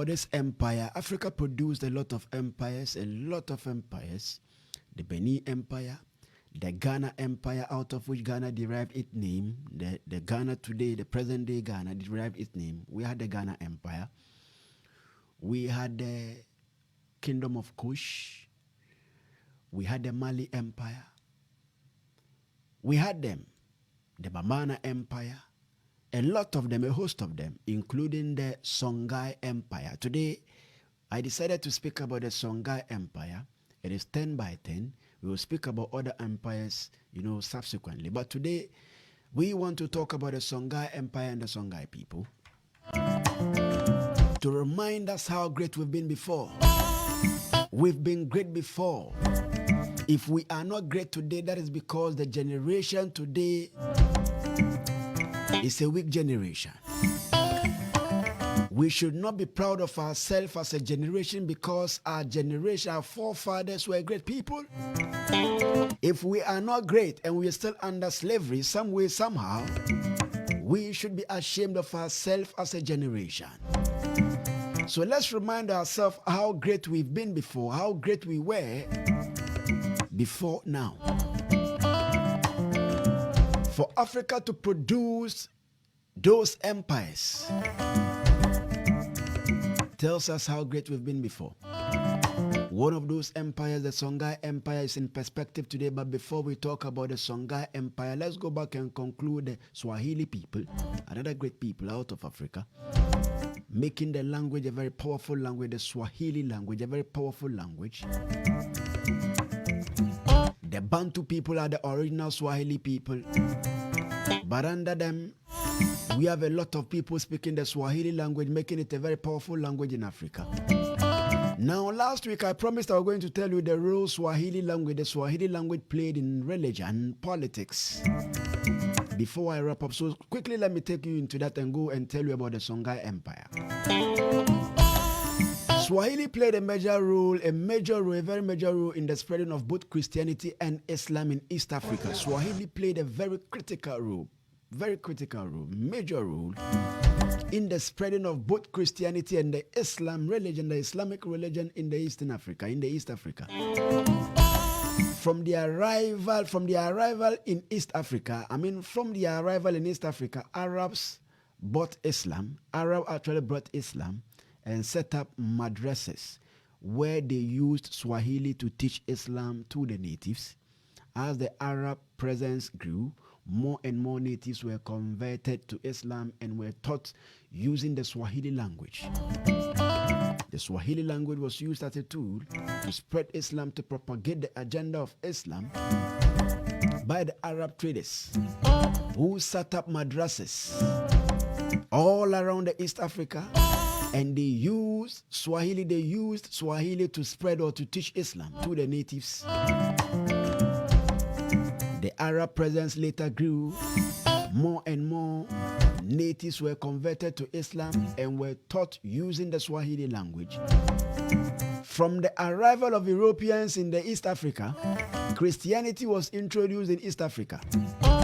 about this empire. Africa produced a lot of empires. The Benin Empire, the Ghana Empire, out of which Ghana derived its name. The Ghana today, the present day Ghana, derived its name. We had the Ghana Empire. We had the Kingdom of Kush. We had the Mali Empire. We had them, the Bamana Empire, a lot of them, a host of them, including the Songhai Empire. Today, I decided to speak about the Songhai Empire. It is 10 by 10. We will speak about other empires, subsequently. But today, we want to talk about the Songhai Empire and the Songhai people, to remind us how great we've been before. We've been great before. If we are not great today, that is because the generation today is a weak generation. We should not be proud of ourselves as a generation because our generation, our forefathers were great people. If we are not great and we are still under slavery, some way, somehow, we should be ashamed of ourselves as a generation. So let's remind ourselves how great we've been before, how great we were before now. For Africa to produce those empires tells us how great we've been before. One of those empires, the Songhai Empire, is in perspective today. But before we talk about the Songhai Empire, let's go back and conclude the Swahili people, another great people out of Africa, making the language a very powerful language, the Swahili language, a very powerful language. The Bantu people are the original Swahili people. But under them, we have a lot of people speaking the Swahili language, making it a very powerful language in Africa. Now, last week, I promised I was going to tell you the role the Swahili language played in religion, politics. Before I wrap up, so quickly let me take you into that and go and tell you about the Songhai Empire. Swahili played a very major role in the spreading of both Christianity and Islam in East Africa. Swahili played a major role in the spreading of both Christianity and the Islamic religion in the East Africa. From the arrival in East Africa, Arabs brought Islam. Arabs actually brought Islam and set up madrasas where they used Swahili to teach Islam to the natives. As the Arab presence grew, more and more natives were converted to Islam and were taught using the Swahili language. The Swahili language was used as a tool to spread Islam, to propagate the agenda of Islam by the Arab traders who set up madrasas all around the East Africa, and they used Swahili to spread or to teach Islam to the natives. The Arab presence later grew. More and more natives were converted to Islam and were taught using the Swahili language. From the arrival of Europeans in the East Africa, Christianity was introduced in East Africa.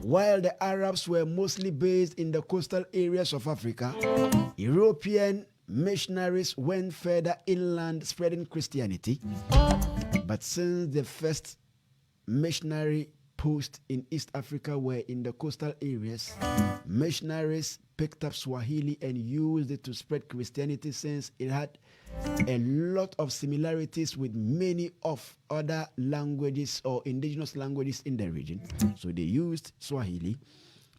While the Arabs were mostly based in the coastal areas of Africa, European missionaries went further inland spreading Christianity. But since the first missionary posts in East Africa were in the coastal areas, missionaries picked up Swahili and used it to spread Christianity, since it had a lot of similarities with many of other languages or indigenous languages in the region. So they used Swahili.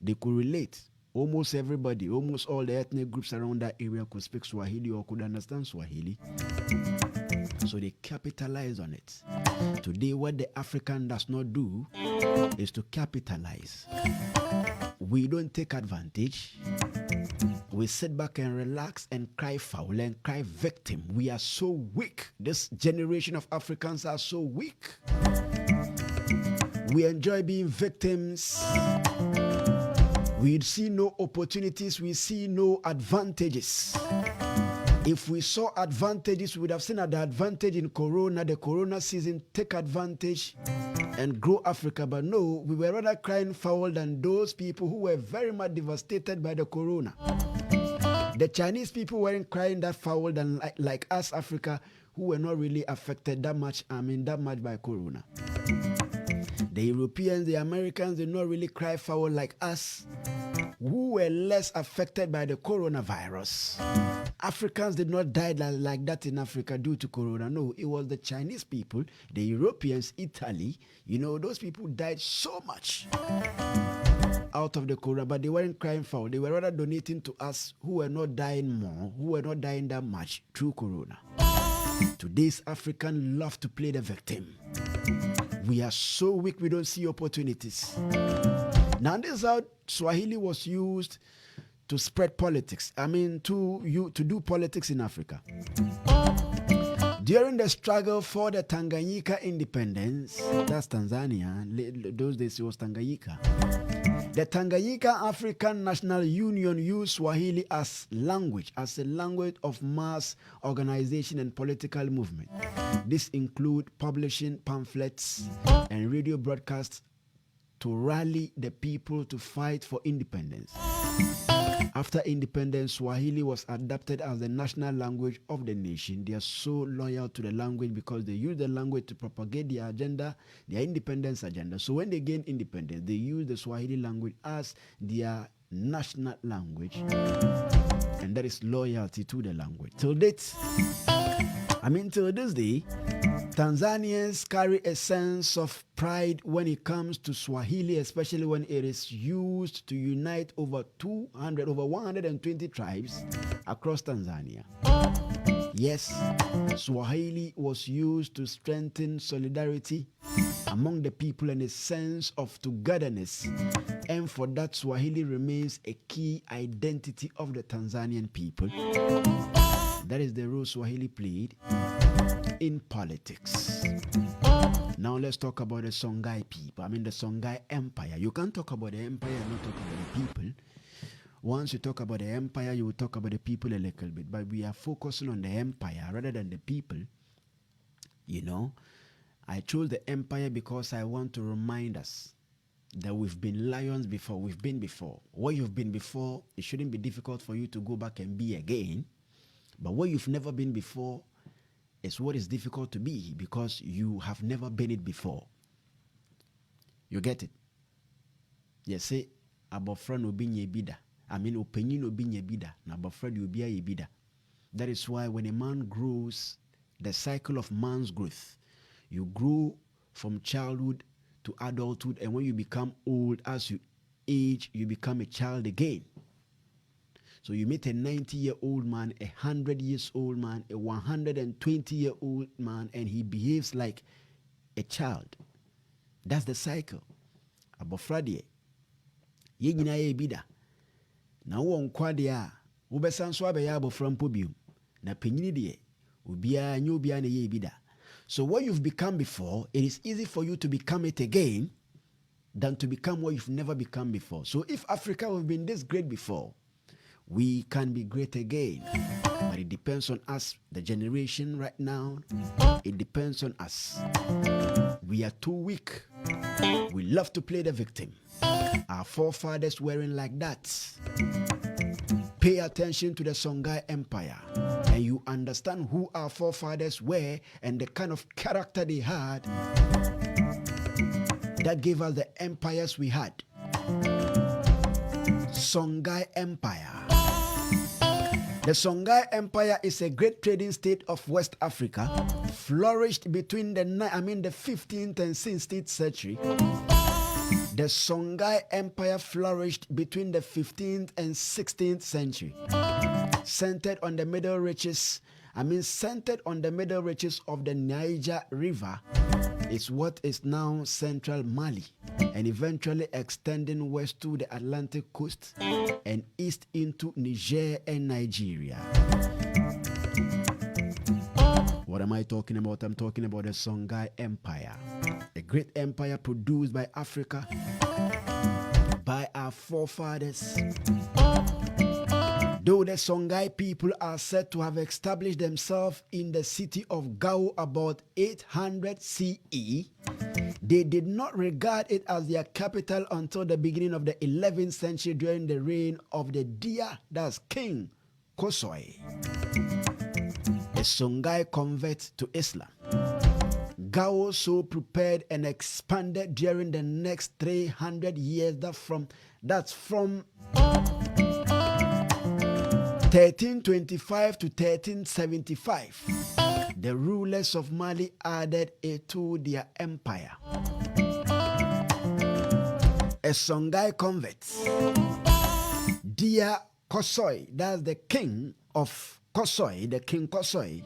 They could relate. Almost everybody, almost all the ethnic groups around that area could speak Swahili or could understand Swahili. So they capitalized on it. Today, what the African does not do is to capitalize. We don't take advantage. We sit back and relax and cry foul and cry victim. We are so weak. This generation of Africans are so weak. We enjoy being victims. We see no opportunities. We see no advantages. If we saw advantages, we would have seen the advantage in the Corona season, take advantage and grow Africa. But no, we were rather crying foul than those people who were very much devastated by the Corona. The Chinese people weren't crying that foul than like us, Africa, who were not really affected that much by corona. The Europeans, the Americans did not really cry foul like us, who were less affected by the coronavirus. Africans did not die like that in Africa due to corona. No, it was the Chinese people, the Europeans, Italy. Those people died so much out of the corona, but they weren't crying foul. They were rather donating to us who were not dying more, who were not dying that much through corona. Today's African love to play the victim. We are so weak, we don't see opportunities. Now, this is how Swahili was used to spread politics. To do politics in Africa. During the struggle for the Tanganyika independence, that's Tanzania, those days it was Tanganyika. The Tanganyika African National Union used Swahili as a language of mass organization and political movement. This includes publishing pamphlets and radio broadcasts to rally the people to fight for independence. After independence, Swahili was adopted as the national language of the nation. They are so loyal to the language because they use the language to propagate their agenda, their independence agenda. So when they gain independence, they use the Swahili language as their national language. And that is loyalty to the language. Till this day, Tanzanians carry a sense of pride when it comes to Swahili, especially when it is used to unite over 120 tribes across Tanzania. Yes, Swahili was used to strengthen solidarity among the people and a sense of togetherness. And for that, Swahili remains a key identity of the Tanzanian people. That is the role Swahili played in politics. Now let's talk about the Songhai people. The Songhai Empire. You can't talk about the empire and not talk about the people. Once you talk about the empire, you will talk about the people a little bit. But we are focusing on the empire rather than the people. I chose the empire because I want to remind us that we've been lions before. We've been before. What you've been before, it shouldn't be difficult for you to go back and be again. But what you've never been before is what is difficult to be because you have never been it before. You get it? You say, abofra no bi nye bida. Openyi no bi nye bida. Na abofra di obi aye bida. That is why when a man grows, the cycle of man's growth, you grow from childhood to adulthood, and when you become old, as you age, you become a child again. So you meet a 90-year-old man, a 100-year-old man, a 120-year-old man, and he behaves like a child. That's the cycle. Abofra de, ye nyina ye bida. Na wo nkwa de a, wo besanso abeya abofra mpo biom. Na penyini de, obia nyo obia na ye bida. So what you've become before, it is easy for you to become it again than to become what you've never become before. So if Africa have been this great before, we can be great again. But it depends on us, the generation right now. It depends on us. We are too weak. We love to play the victim. Our forefathers weren't like that. Pay attention to the Songhai Empire, and you understand who our forefathers were and the kind of character they had that gave us the empires we had. Songhai Empire. The Songhai Empire is a great trading state of West Africa, flourished between the 15th and 16th century. The Songhai Empire flourished between the 15th and 16th century, centered on the middle reaches of the Niger River. Is what is now central Mali, and eventually extending west to the Atlantic coast and east into Niger and Nigeria. What am I talking about? I'm talking about the Songhai Empire, a great empire produced by Africa, by our forefathers. Though the Songhai people are said to have established themselves in the city of Gao about 800 CE, they did not regard it as their capital until the beginning of the 11th century during the reign of the Dia, that's King Kosoi, a Songhai convert to Islam. Gao so prepared and expanded during the next 300 years that's from 1325 to 1375. The rulers of Mali added it to their empire. A Songhai convert, Dia Kosoi, that's the king of Kosoi, the King Kosoi,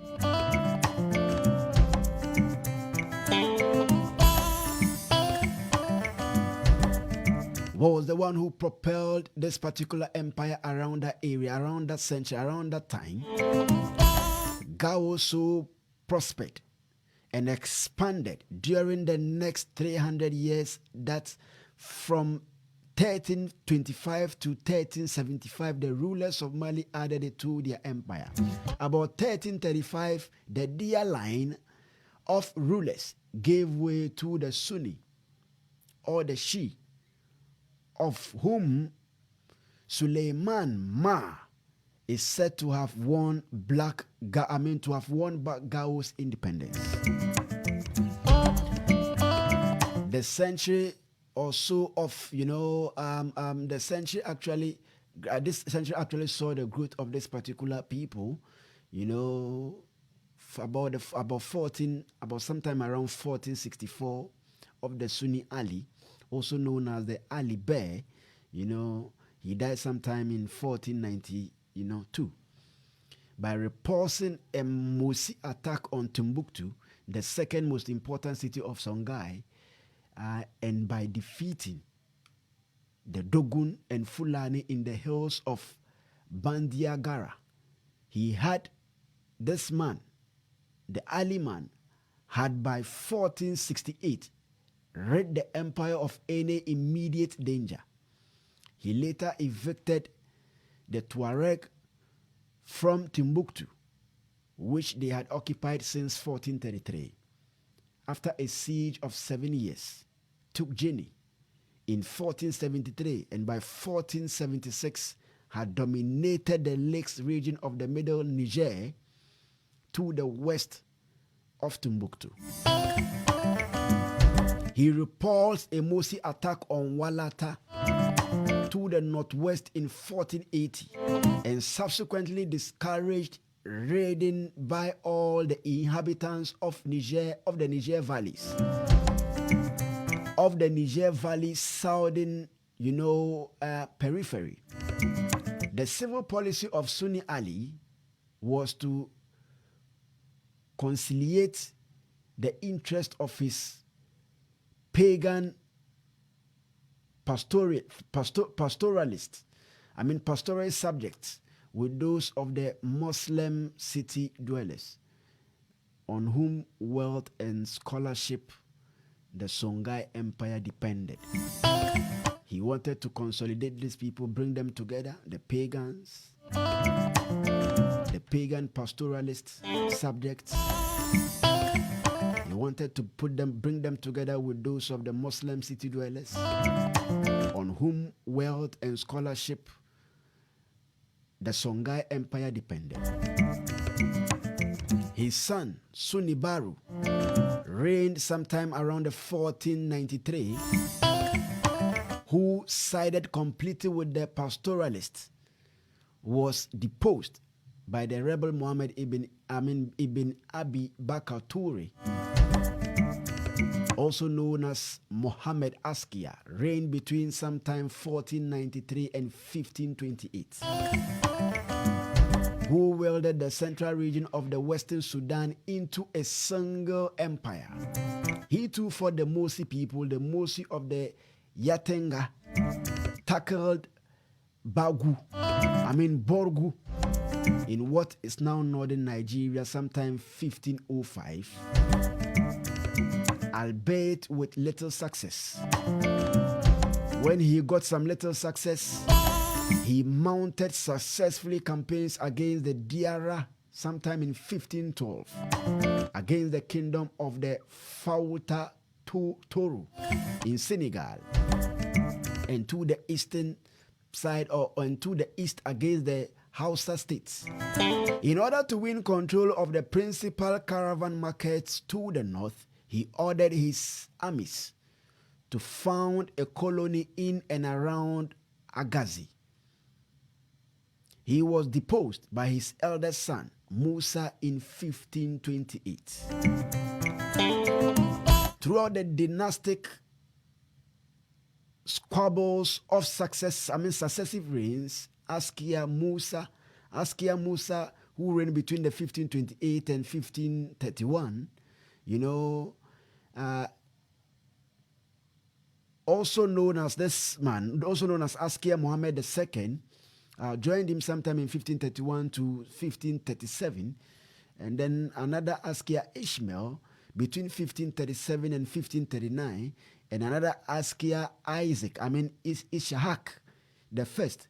was the one who propelled this particular empire around that area, around that century, around that time. Gao so prospered and expanded during the next 300 years. That's from 1325 to 1375. The rulers of Mali added it to their empire. About 1335, the Dia line of rulers gave way to the Sunni or the Shi, of whom Suleiman Ma is said to have won Gao's independence. The century or so of, the century actually, this century actually saw the growth of this particular people, about sometime around 1464 of the Sunni Ali, also known as the Ali Bear. He died sometime in 1492 by repulsing a Mosi attack on Timbuktu, the second most important city of Songhai, and by defeating the Dogon and Fulani in the hills of Bandiagara. This man, the Ali man, had by 1468 rid the empire of any immediate danger. He later evicted the Tuareg from Timbuktu, which they had occupied since 1433. After a siege of 7 years, took Guinea in 1473, and by 1476 had dominated the lakes region of the middle Niger to the west of Timbuktu. He repulsed a Mosi attack on Walata to the northwest in 1480 and subsequently discouraged raiding by all the inhabitants of Niger, of the Niger valleys. Of the Niger Valley southern, periphery. The civil policy of Sunni Ali was to conciliate the interest of his pagan pastoralist subjects with those of the Muslim city dwellers, on whom wealth and scholarship the Songhai Empire depended. He wanted to consolidate these people, bring them together, the pagans, the pagan pastoralist subjects. He wanted to bring them together with those of the Muslim city dwellers, on whom wealth and scholarship the Songhai Empire depended. His son, Sunibaru, reigned sometime around 1493, who sided completely with the pastoralists, was deposed by the rebel Muhammad ibn Abi Bakr Turi, also known as Muhammad Askia, reigned between sometime 1493 and 1528, who wielded the central region of the western Sudan into a single empire. He too fought the Mosi people, the Mosi of the Yatenga, tackled Borgu, in what is now northern Nigeria, sometime 1505, albeit with little success. When he got some little success, he mounted successfully campaigns against the Diarra sometime in 1512, against the kingdom of the Fauta Toru in Senegal, and to the eastern side and to the east against the Hausa states. In order to win control of the principal caravan markets to the north, he ordered his armies to found a colony in and around Agazi. He was deposed by his eldest son, Musa, in 1528. Throughout the dynastic squabbles of successive reigns, Askia Musa, who reigned between the 1528 and 1531, also known as Askia Muhammad II, joined him sometime in 1531 to 1537, and then another Askia Ishmael between 1537 and 1539, and another Askia Ishahak the first,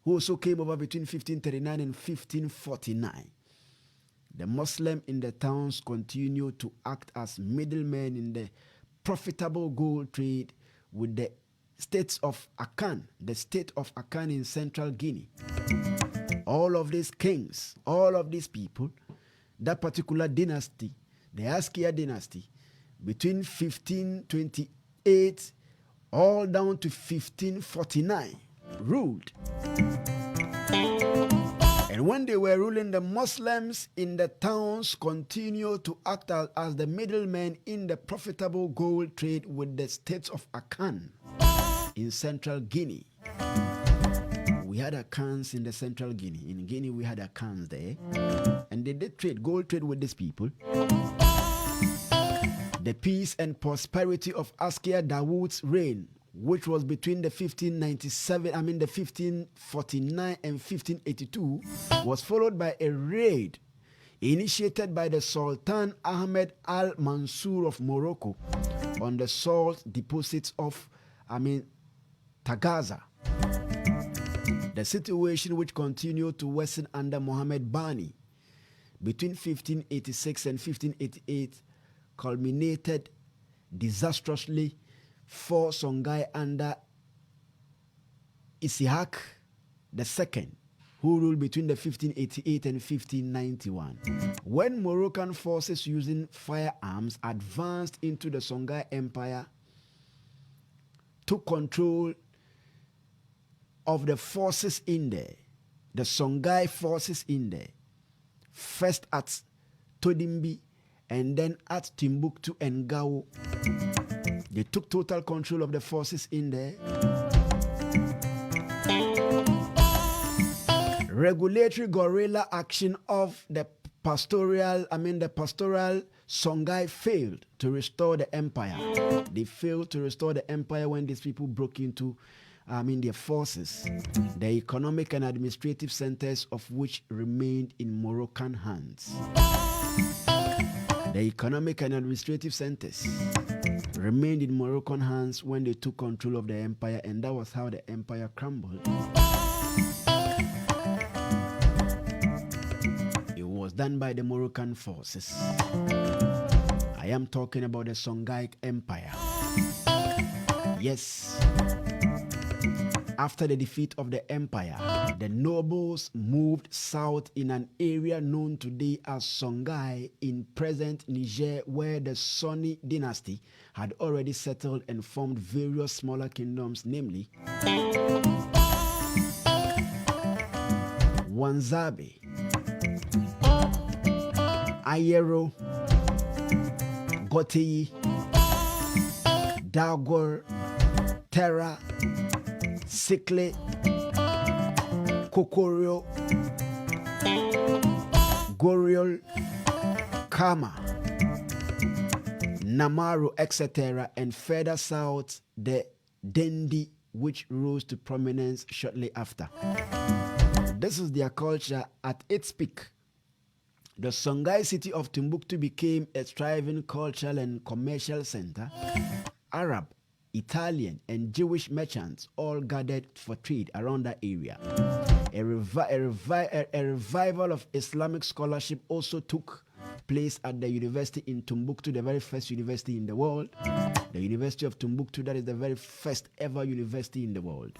who also came over between 1539 and 1549. The Muslims in the towns continued to act as middlemen in the profitable gold trade with the state of Akan in central Guinea. All of these kings, all of these people, that particular dynasty, the Askia dynasty, between 1528 all down to 1549, ruled. And when they were ruling, the Muslims in the towns continued to act as the middlemen in the profitable gold trade with the states of Akan in central Guinea. We had Akans in the central Guinea. In Guinea, we had Akans there. And they did gold trade with these people. The peace and prosperity of Askia Dawood's reign, which was between the 1549 and 1582, was followed by a raid initiated by the Sultan Ahmed al-Mansur of Morocco on the salt deposits of Tagaza. The situation, which continued to worsen under Mohammed Bani between 1586 and 1588, culminated disastrously for Songhai under Ishaq II, who ruled between the 1588 and 1591. When Moroccan forces using firearms advanced into the Songhai Empire, took control of the forces in there, the Songhai forces in there, first at Todimbi and then at Timbuktu and Gao. They took total control of the forces in there. Regulatory guerrilla action of the pastoral Songhai failed to restore the empire. They failed to restore the empire when these people broke into their forces, the economic and administrative centers of which remained in Moroccan hands. The economic and administrative centers remained in Moroccan hands when they took control of the empire, and that was how the empire crumbled. It was done by the Moroccan forces. I am talking about the Songhai Empire. Yes. After the defeat of the empire, the nobles moved south in an area known today as Songhai in present Niger, where the Sunni dynasty had already settled and formed various smaller kingdoms, namely Wanzabe, Ayero, Goteyi, Dagor, Terra, Sikle, Kokorio, Goriol, Kama, Namaru, etc., and further south the Dendi, which rose to prominence shortly after. This is their culture at its peak. The Songhai city of Timbuktu became a thriving cultural and commercial center. Arab, Italian, and Jewish merchants all gathered for trade around that area. A revival of Islamic scholarship also took place at the university in Timbuktu, the very first university in the world. The University of Timbuktu, that is the very first ever university in the world.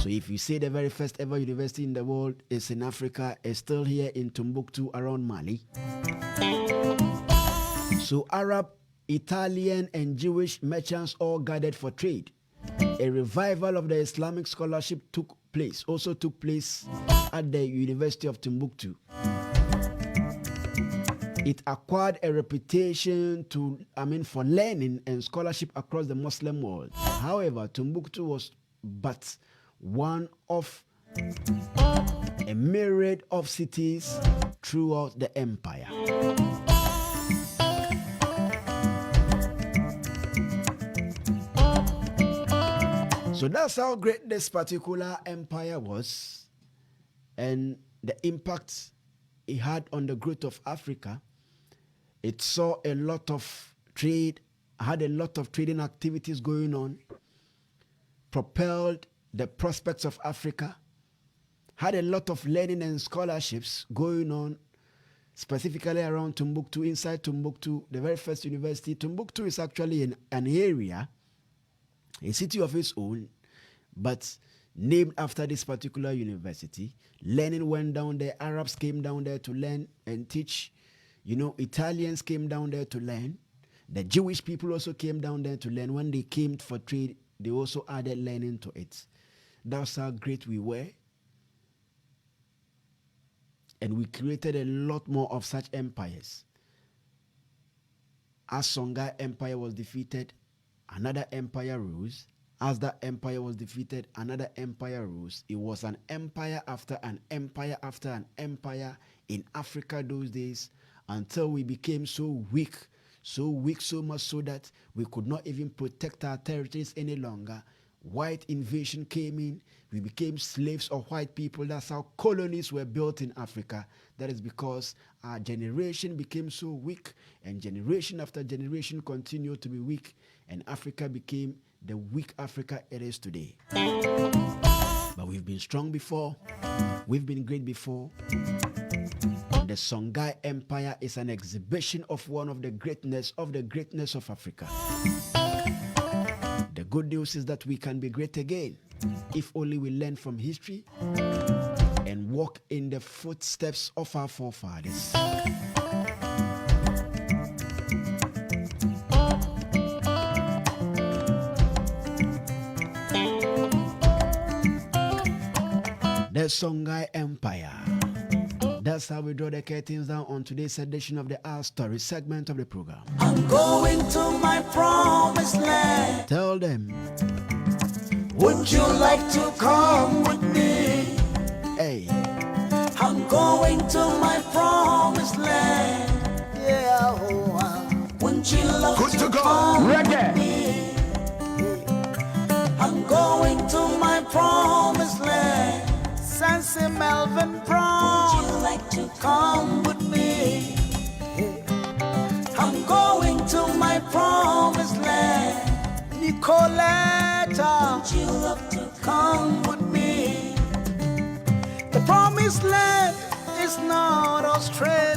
So if you say the very first ever university in the world is in Africa, it's still here in Timbuktu around Mali. So Arab, Italian, and Jewish merchants all gathered for trade. A revival of the Islamic scholarship also took place at the University of Timbuktu. It acquired a reputation for learning and scholarship across the Muslim world. However, Timbuktu was but one of a myriad of cities throughout the empire. So that's how great this particular empire was, and the impact it had on the growth of Africa. It saw a lot of trade, had a lot of trading activities going on, propelled the prospects of Africa, had a lot of learning and scholarships going on, specifically around Timbuktu, inside Timbuktu, the very first university. Timbuktu is actually an area, a city of its own, but named after this particular university. Learning went down there, Arabs came down there to learn and teach. Italians came down there to learn. The Jewish people also came down there to learn. When they came for trade, they also added learning to it. That's how great we were. And we created a lot more of such empires. As Songhai Empire was defeated, another empire rose. As that empire was defeated, another empire rose. It was an empire after an empire after an empire in Africa those days, until we became so weak so much so that we could not even protect our territories any longer. White invasion came in. We became slaves of white people. That's how colonies were built in Africa. That is because our generation became so weak, and generation after generation continued to be weak, and Africa became the weak Africa it is today. But we've been strong before. We've been great before. The Songhai Empire is an exhibition of one of the greatness of Africa. The good news is that we can be great again if only we learn from history and walk in the footsteps of our forefathers. The Songhai Empire. That's how we draw the curtains down on today's edition of the Our Story segment of the program. I'm going to my promised land. Tell them, would you like to come with me? hey, I'm going to my promised land. Yeah, wouldn't you love to come with me? I'm going to my promised land. Sansi Melvin Prom. Would you like to come with me? I'm going to my promised land. Nicoletta, would you love to come with me? The promised land is not Australia.